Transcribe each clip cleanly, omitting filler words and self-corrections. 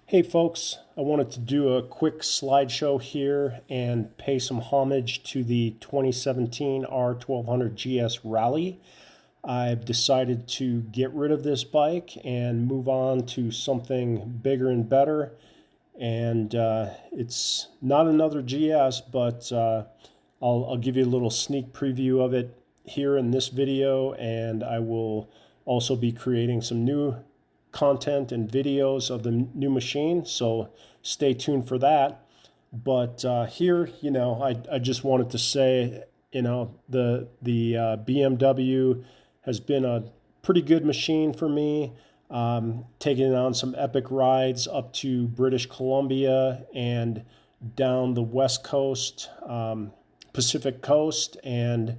Hey folks, I wanted to do a quick slideshow here and pay some homage to the 2017 R1200GS Rallye. I've decided to get rid of this bike and move on to something bigger and better. And it's not another GS, but I'll give you a little sneak preview of it here in this video, and I will also be creating some new content and videos of the new machine, so stay tuned for that. But here, I just wanted to say, the BMW has been a pretty good machine for me. Taking it on some epic rides up to British Columbia and down the West Coast, Pacific Coast, and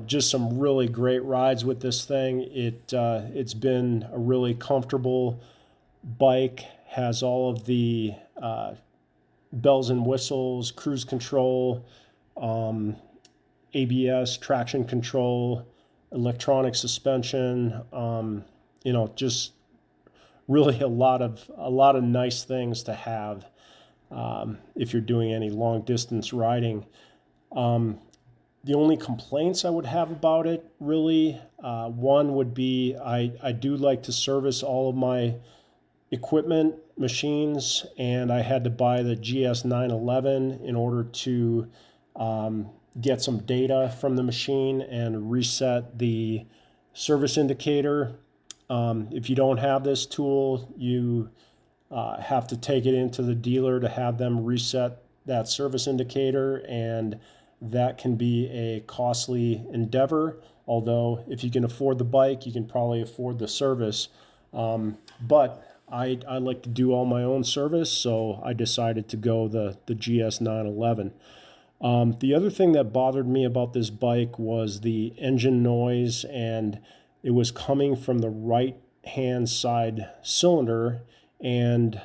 just some really great rides with this thing. It's been a really comfortable bike, has all of the bells and whistles, cruise control, ABS, traction control, electronic suspension, just really a lot of nice things to have if you're doing any long distance riding. The only complaints I would have about it, really, one would be I do like to service all of my equipment, machines, and I had to buy the GS 911 in order to get some data from the machine and reset the service indicator. If you don't have this tool, you have to take it into the dealer to have them reset that service indicator, and that can be a costly endeavor. Although if you can afford the bike, you can probably afford the service. But I like to do all my own service, so I decided to go the GS 911. The other thing that bothered me about this bike was the engine noise, and it was coming from the right hand side cylinder, and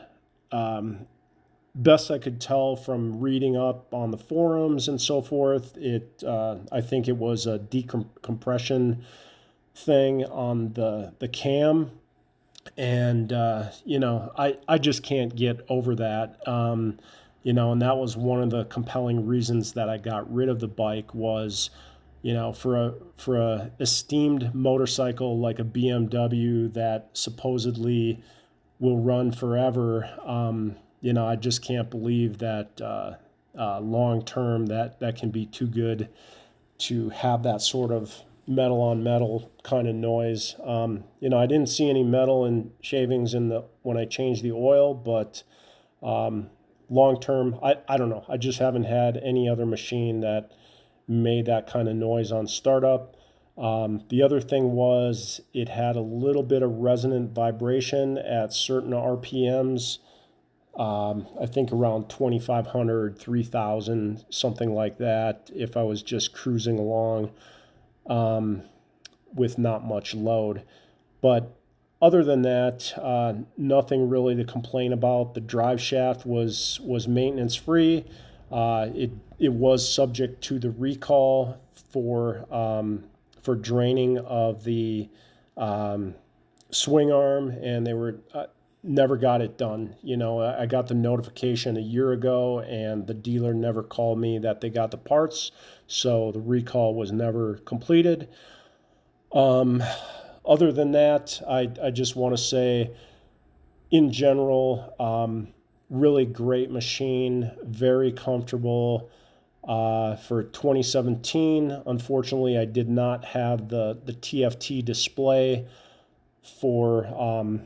best I could tell from reading up on the forums and so forth, I think it was a decompression thing on the cam, and I just can't get over that. And that was one of the compelling reasons that I got rid of the bike was, for a esteemed motorcycle like a BMW that supposedly will run forever. I just can't believe that long term that can be too good to have that sort of metal on metal kind of noise. I didn't see any metal and shavings when I changed the oil, but long term, I don't know. I just haven't had any other machine that made that kind of noise on startup. The other thing was it had a little bit of resonant vibration at certain RPMs. I think around 2,500, 3,000, something like that, if I was just cruising along with not much load. But other than that, nothing really to complain about. The drive shaft was maintenance free. It was subject to the recall for draining of the swing arm, and they were never got it done. I got the notification a year ago, and the dealer never called me that they got the parts, so the recall was never completed. Other than that, I just want to say, in general, really great machine, very comfortable. For 2017, unfortunately, I did not have the TFT display for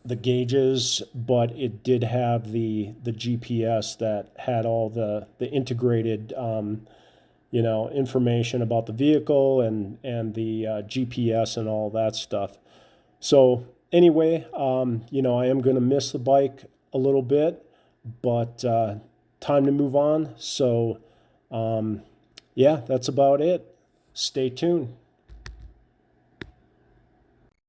the gauges, but it did have the GPS that had all the integrated information about the vehicle and the GPS and all that stuff. So anyway, I am going to miss the bike a little bit, but time to move on. So yeah, that's about it. Stay tuned.